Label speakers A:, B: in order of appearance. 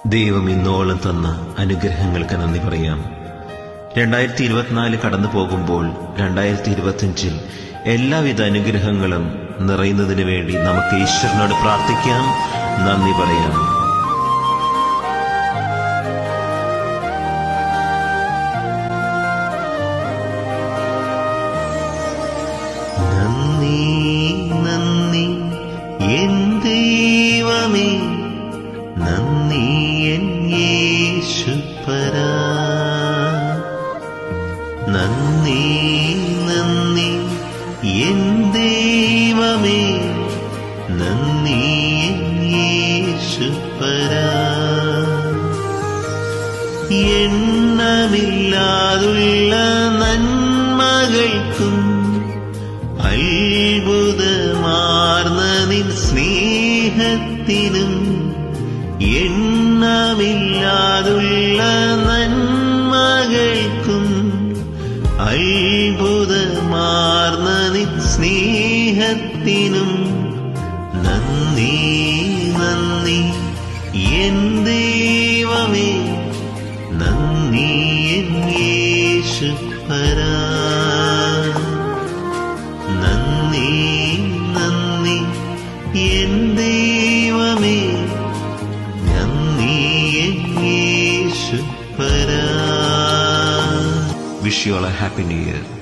A: ദൈവം ഇന്നോളം തന്ന അനുഗ്രഹങ്ങൾക്ക് നന്ദി പറയാം. 2024 കടന്നു പോകുമ്പോൾ 2025 എല്ലാവിധ അനുഗ്രഹങ്ങളും നിറയുന്നതിന് വേണ്ടി നമുക്ക് ഈശ്വരനോട് പ്രാർത്ഥിക്കാം, നന്ദി പറയാം. നന്ദി നന്ദി എൻ ദൈവമേ, നന്ദി എൻ യേശുപരാ. നന്ദി നന്ദി എൻ ദൈവമേ, നന്ദി എൻ യേശുപരാ. എണ്ണമില്ലാതുള്ള നന്മകൾക്കും അത്ഭുതമാർന്ന നിൻ സ്നേഹത്തിനും, എണ്ണമില്ലാതുള്ള നന്മകൾക്കും അത്ഭുതമാർന്ന നിൻ സ്നേഹത്തിനും നന്ദി നന്ദി എൻ ദൈവമേ, നന്ദി എൻ യേശുപരാ. നന്ദി നന്ദി എൻ ദൈവമേ, നന്ദി N യേശുപരാ. Wish you all a happy new year.